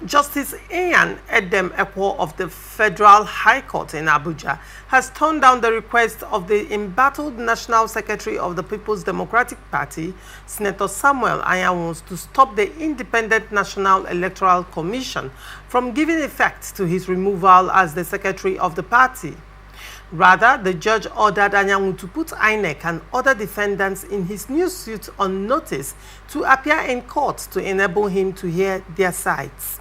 Justice Inyang Edem Ekwo of the Federal High Court in Abuja has turned down the request of the embattled National Secretary of the People's Democratic Party, Senator Samuel Anyanwu, to stop the Independent National Electoral Commission from giving effect to his removal as the Secretary of the party. Rather, the judge ordered Anyanwu to put INEC and other defendants in his new suit on notice to appear in court to enable him to hear their sides.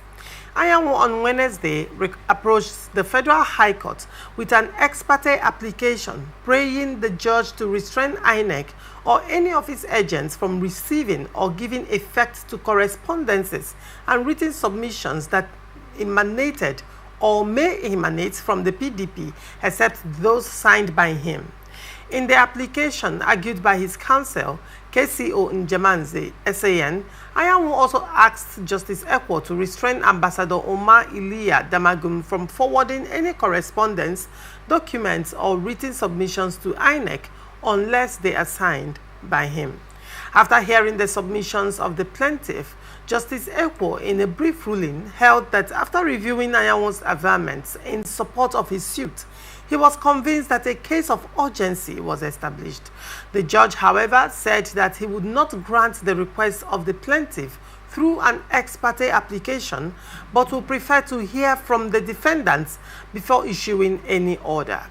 Anyanwu on Wednesday approached the Federal High Court with an ex parte application praying the judge to restrain INEC or any of its agents from receiving or giving effect to correspondences and written submissions that emanated or may emanate from the PDP, except those signed by him. In the application argued by his counsel, KCO Njemanze, SAN, Anyanwu also asked Justice Ekwo to restrain Ambassador Omar Iliya Damagum from forwarding any correspondence, documents, or written submissions to INEC unless they are signed by him. After hearing the submissions of the plaintiff, Justice Ekwo, in a brief ruling, held that after reviewing Anyanwu's averments in support of his suit, he was convinced that a case of urgency was established. The judge, however, said that he would not grant the request of the plaintiff through an ex parte application, but would prefer to hear from the defendants before issuing any order.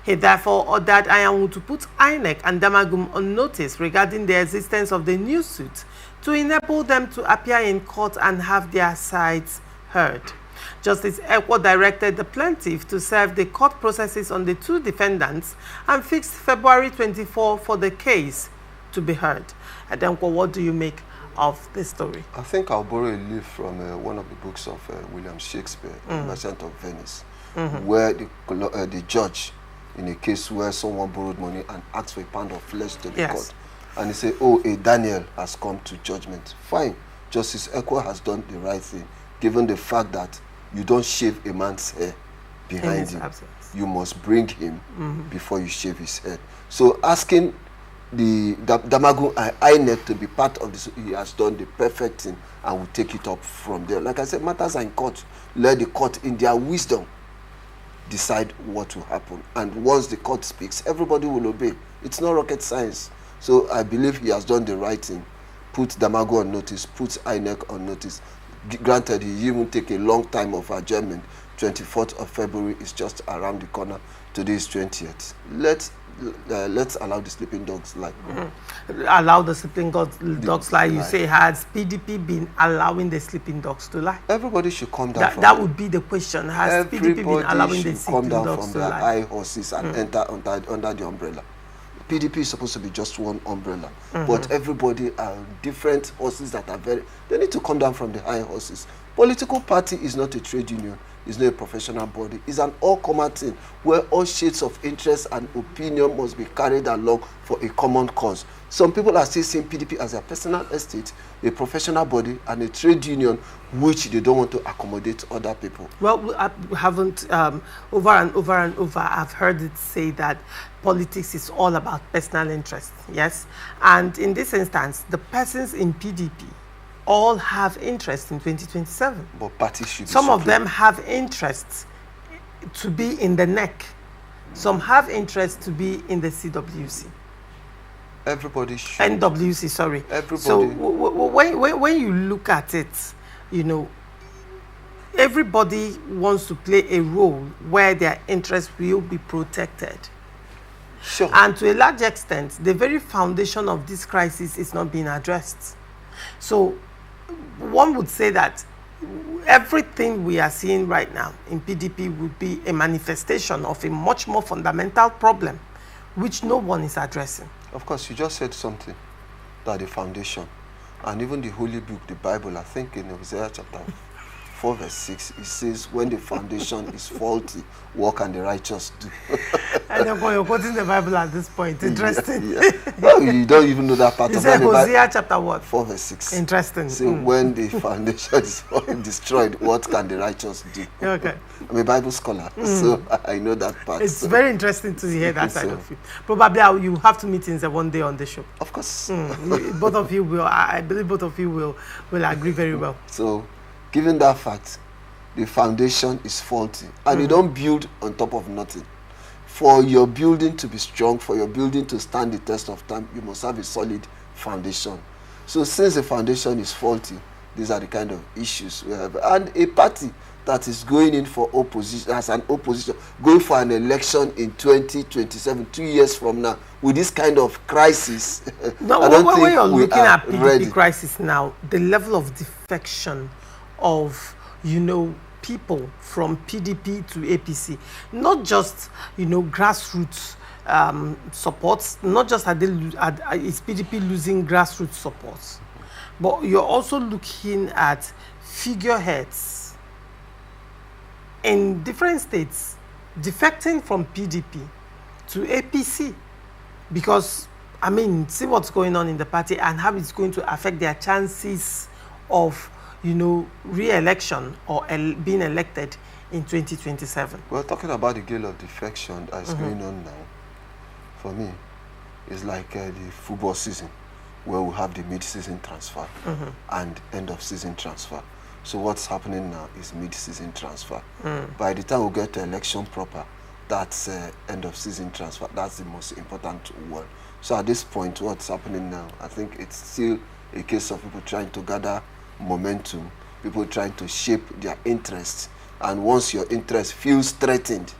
He therefore ordered Anyanwu to put INEC and Damagum on notice regarding the existence of the new suit to enable them to appear in court and have their sides heard. Justice Ekwo directed the plaintiff to serve the court processes on the two defendants and fixed February 24 for the case to be heard. Ademko, what do you make of this story? I think I'll borrow a leaf from one of the books of William Shakespeare, Merchant of Venice, where the judge, in a case where someone borrowed money and asked for a pound of flesh to the court, and he said, oh, a Daniel has come to judgment. Fine. Justice Ekwo has done the right thing, given the fact that you don't shave a man's hair behind him. Absence. You must bring him before you shave his head. So asking the Damagum and INEC to be part of this, he has done the perfect thing and will take it up from there. Like I said, matters are in court. Let the court, in their wisdom, decide what will happen. And once the court speaks, everybody will obey. It's not rocket science. So I believe he has done the right thing. Put Damagum on notice, put INEC on notice. Granted, he even take a long time of adjournment. 24th of February is just around the corner. Today is 20th. Let's allow the sleeping dogs lie. Allow the sleeping dogs lie. You say, has PDP been allowing the sleeping dogs to lie? Everybody should come down. That would be the question. Has PDP been allowing the sleeping dogs to lie? Everybody should come down from their high horses and enter under the umbrella. PDP is supposed to be just one umbrella, but everybody are different horses that are they need to come down from the high horses. Political party is not a trade union, it's not a professional body, it's an all-common thing where all shades of interest and opinion must be carried along for a common cause. Some people are still seeing PDP as a personal estate, a professional body, and a trade union which they don't want to accommodate other people. Well, I haven't, over and over, I've heard it say that politics is all about personal interest, yes? And in this instance, the persons in PDP all have interest in 2027. But parties should be Some of them have interests to be in the NEC. Some have interest to be in the CWC. Everybody should. NWC, sorry. Everybody. So when you look at it, you know, everybody wants to play a role where their interests will be protected. Sure. And to a large extent, the very foundation of this crisis is not being addressed. So one would say that everything we are seeing right now in PDP would be a manifestation of a much more fundamental problem, which no one is addressing. Of course, you just said something, that the foundation, and even the Holy Book, the Bible, I think in Isaiah chapter 4 verse 6, it says, when the foundation is faulty, what can the righteous do? And you're quoting the Bible at this point. Interesting. Yeah. No, you don't even know that part you of said Hosea chapter what? 4 verse 6. Interesting. So when the foundation is destroyed, what can the righteous do? Okay. I'm a Bible scholar, so I know that part. It's very interesting to hear that side of it. Probably you have to meet in one day on the show. Of course. Both of you will, I believe both of you will agree very well. So given that fact, the foundation is faulty. And you don't build on top of nothing. For your building to be strong, for your building to stand the test of time, you must have a solid foundation. So since the foundation is faulty, these are the kind of issues we have. And a party that is going in for opposition, as an opposition, going for an election in 2027, 2 years from now, with this kind of crisis, no, I don't when think you're we looking are at PDP ready. crisis now, the level of defection of, people from PDP to APC, not just, grassroots supports, not just is PDP losing grassroots supports, but you're also looking at figureheads in different states defecting from PDP to APC because, see what's going on in the party and how it's going to affect their chances of, re-election or being elected in 2027. We're talking about the gale of defection that is going on now. For me, it's like the football season, where we have the mid-season transfer and end-of-season transfer. So what's happening now is mid-season transfer. By the time we get to election proper, that's end-of-season transfer. That's the most important one. So at this point, what's happening now, I think it's still a case of people trying to gather momentum, people trying to shape their interests. And once your interest feels threatened,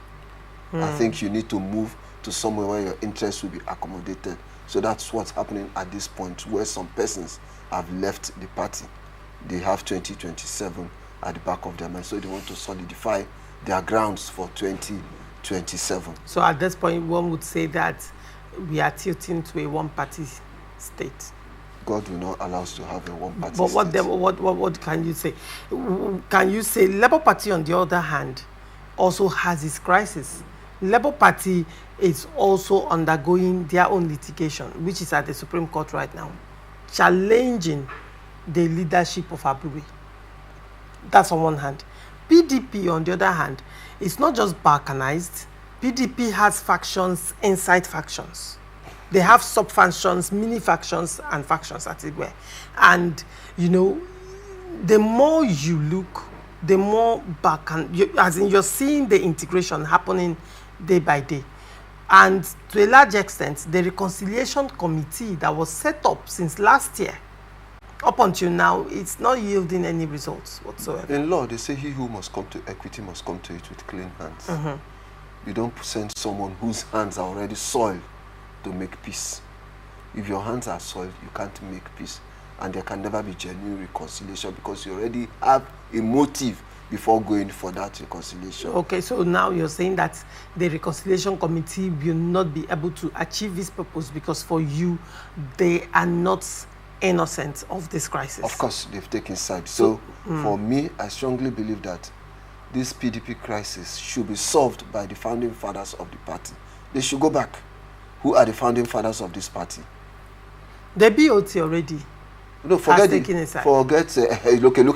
I think you need to move to somewhere where your interest will be accommodated. So that's what's happening at this point, where some persons have left the party. They have 2027 at the back of their mind, so they want to solidify their grounds for 2027. So at this point, one would say that we are tilting to a one-party state. God will not allow us to have a one-party but state. What can you say? Can you say Labour Party, on the other hand, also has its crisis? Labour Party is also undergoing their own litigation, which is at the Supreme Court right now, challenging the leadership of Abuja. That's on one hand. PDP, on the other hand, is not just balkanized. PDP has factions inside factions. They have sub-factions, mini-factions, and factions, as it were. And, the more you look, the more you're seeing the integration happening day by day. And to a large extent, the reconciliation committee that was set up since last year, up until now, it's not yielding any results whatsoever. In law, they say he who must come to equity must come to it with clean hands. You don't send someone whose hands are already soiled to make peace. If your hands are soiled, you can't make peace. And there can never be genuine reconciliation because you already have a motive before going for that reconciliation. Okay, so now you're saying that the reconciliation committee will not be able to achieve this purpose because for you, they are not innocent of this crisis. Of course, they've taken sides. So for me, I strongly believe that this PDP crisis should be solved by the founding fathers of the party. They should go back. Who are the founding fathers of this party? The BOT already. No, forget look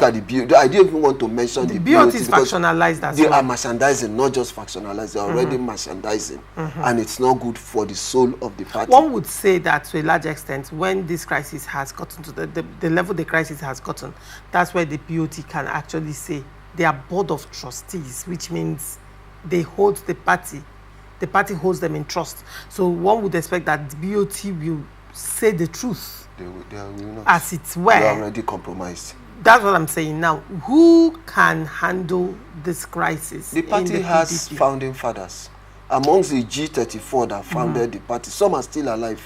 at the BOT. I didn't even want to mention the BOT is factionalized as they well. are merchandising, not just factionalized. They're already merchandising. And it's not good for the soul of the party. One would say that to a large extent, when this crisis has gotten to the level the crisis has gotten, that's where the BOT can actually say they are board of trustees, which means they hold the party. The party holds them in trust. So one would expect that the BOT will say the truth. They will not. As it were. They are already compromised. That's what I'm saying now. Who can handle this crisis? The party has founding fathers. Amongst the G34 that founded the party, some are still alive.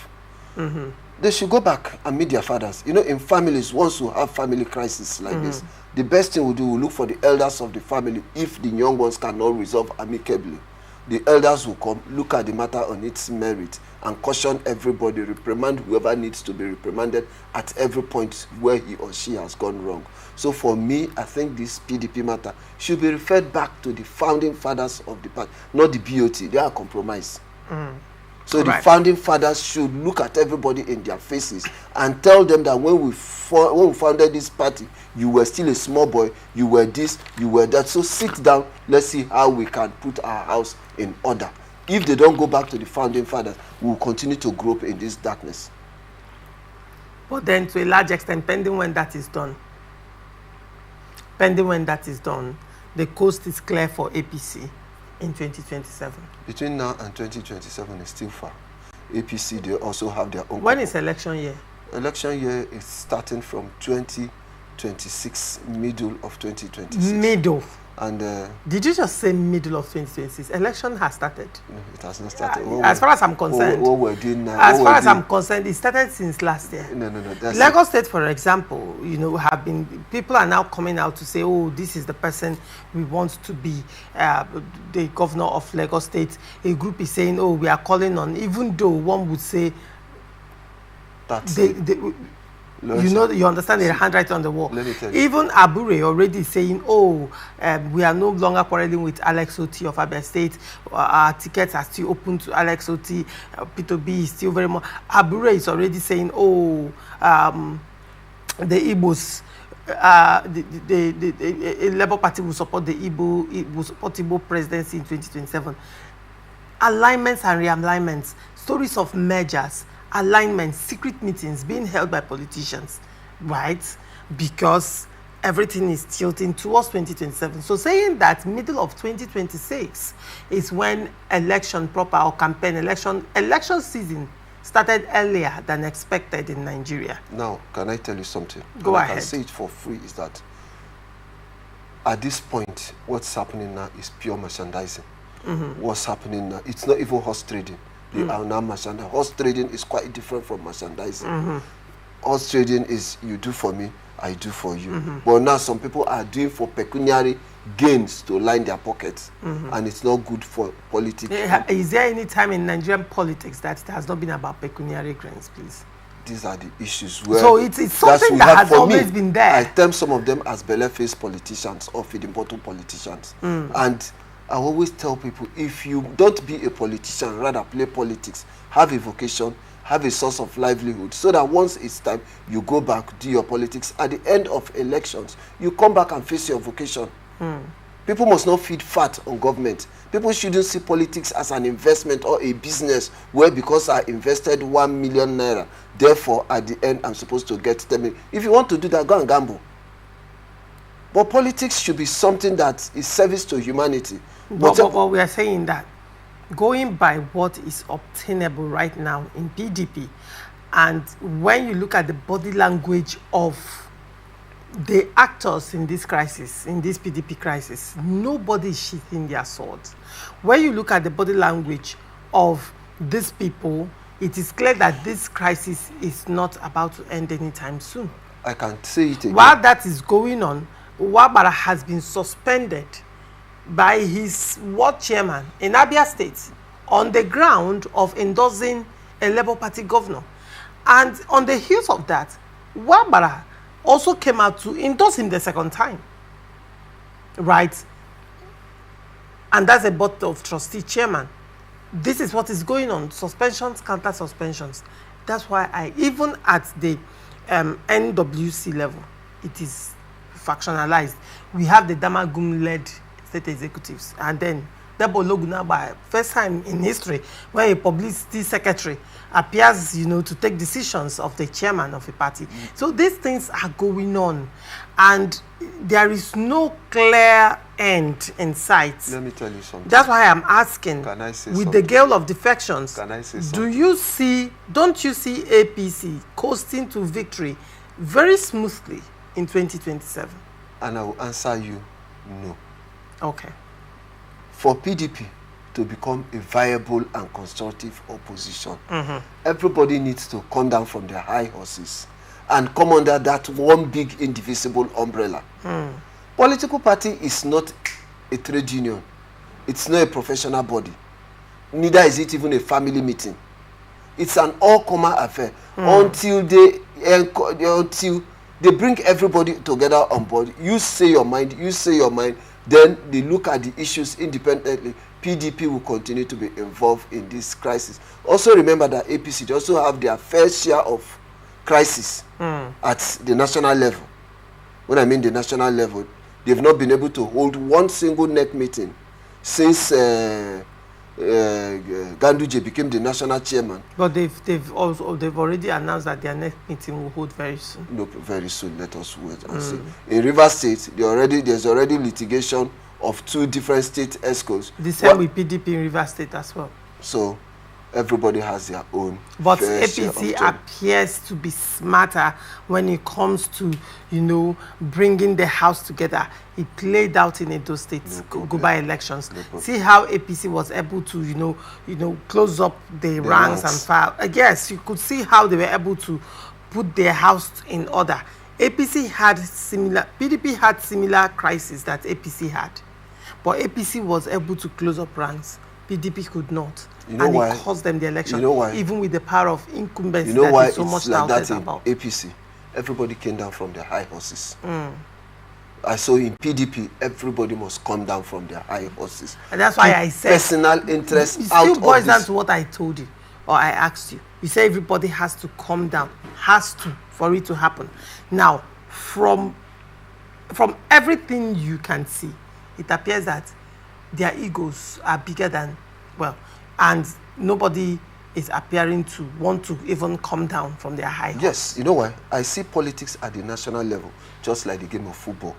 They should go back and meet their fathers. In families, once you have family crisis like this, the best thing we do, we look for the elders of the family. If the young ones cannot resolve amicably, the elders will come, look at the matter on its merit, and caution everybody, reprimand whoever needs to be reprimanded at every point where he or she has gone wrong. So for me, I think this PDP matter should be referred back to the founding fathers of the party, not the BOT. They are compromised. So the founding fathers should look at everybody in their faces and tell them that when we founded this party, you were still a small boy, you were this, you were that. So sit down, let's see how we can put our house in order. If they don't go back to the founding fathers, we will continue to grope in this darkness. But then to a large extent, pending when that is done, pending when that is done, the coast is clear for APC in 2027. Between now and 2027 is still far. APC, they also have their own. When is election year? Election year is starting from 2026, middle of 2026. Middle. And did you just say middle of 2026? Election has started. No, it has not started. As far as I'm concerned, what we're doing now, as far as I'm concerned, it started since last year. No. Lagos State, for example, have been, people are now coming out to say, oh, this is the person we want to be the governor of Lagos State. A group is saying, oh, we are calling on, even though one would say, you understand the handwriting on the wall. Let me tell you. Even Abure already saying, oh, we are no longer quarreling with Alex Oti of Abia State. Our tickets are still open to Alex Oti. P2B is still very much. Abure is already saying, oh, the Igbos, the Labour Party will support the Igbo, will support Igbo presidency in 2027. Alignments and realignments, stories of mergers, alignments, secret meetings being held by politicians, right? Because everything is tilting towards 2027. So saying that middle of 2026 is when election proper or campaign election season started earlier than expected in Nigeria. Now, can I tell you something? Go ahead. I can say it for free, is that at this point, what's happening now is pure merchandising. What's happening now, it's not even horse trading. They are now merchandising. Horse trading is quite different from merchandising. Horse trading is you do for me, I do for you. But now some people are doing for pecuniary gains to line their pockets, and it's not good for politics. Is there any time in Nigerian politics that it has not been about pecuniary gains, please? These are the issues where. So it's something that has always been there. I term some of them as belle-faced politicians or feeding bottle politicians, and I always tell people, if you don't be a politician, rather play politics, have a vocation, have a source of livelihood, so that once it's time, you go back, do your politics. At the end of elections, you come back and face your vocation. People must not feed fat on government. People shouldn't see politics as an investment or a business where because I invested 1 million naira, therefore at the end I'm supposed to get 10 million. If you want to do that, go and gamble. But politics should be something that is service to humanity. But we are saying that going by what is obtainable right now in PDP, and when you look at the body language of the actors in this crisis, in this PDP crisis, nobody is sheathing their swords. When you look at the body language of these people, it is clear that this crisis is not about to end anytime soon. I can say it again. While that is going on, Wabara has been suspended by his ward chairman in Abia State on the ground of endorsing a Labour Party governor. And on the heels of that, Wabara also came out to endorse him the second time, right? And that's a board of trustee chairman. This is what is going on, suspensions, counter suspensions. That's why even at the NWC level, it is factionalized. We have the Damagum-led state executives, and then Debo Logunaba, first time in history when a publicity secretary appears, to take decisions of the chairman of a party. So these things are going on, and there is no clear end in sight. Let me tell you something. That's why I'm asking, can I say with something? the gale of defections, Can I say something? Don't you see APC coasting to victory very smoothly in 2027? And I will answer you, no. Okay. For PDP to become a viable and constructive opposition, everybody needs to come down from their high horses and come under that one big indivisible umbrella. Political party is not a trade union. It's not a professional body. Neither is it even a family meeting. It's an all-comer affair until they bring everybody together on board. You say your mind, then they look at the issues independently. PDP will continue to be involved in this crisis. Also remember that APC, they also have their fair share of crisis at the national level. When I mean the national level, they've not been able to hold one single NEC meeting since Ganduje became the national chairman. But they've already announced that their next meeting will hold very soon. No, very soon. Let us wait and see. In Rivers State, there's already litigation of 2 different state ESCOs. The same with PDP in Rivers State as well. So everybody has their own. But APC appears to be smarter when it comes to, you know, bringing the house together. It played out in Edo State Guba elections. See how APC was able to, you know, close up the ranks and file. Yes, you could see how they were able to put their house in order. PDP had similar crisis that APC had, but APC was able to close up ranks. PDP could not. You know why? It cost them the election. You know why? Even with the power of incumbency, you know why so much like that in about. APC? Everybody came down from their high horses. I saw in PDP, everybody must come down from their high horses. And that's why I said personal interest it out still boils of down this. to what I told you, or I asked you. You say everybody has to come down, has to, for it to happen. Now, from everything you can see, it appears that their egos are bigger than, well, and nobody is appearing to want to even come down from their high horse. Yes, you know why? I see politics at the national level, just like the game of football.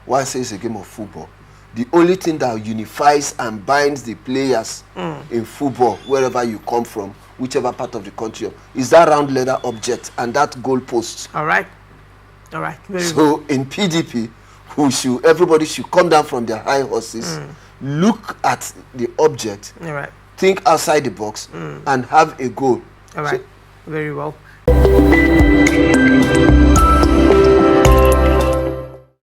Why I say it's a game of football? The only thing that unifies and binds the players in football, wherever you come from, whichever part of the country, is that round leather object and that goal post. All right. All right. So in PDP, everybody should come down from their high horses, look at the object, all right, think outside the box, and have a goal. All right. So, very well.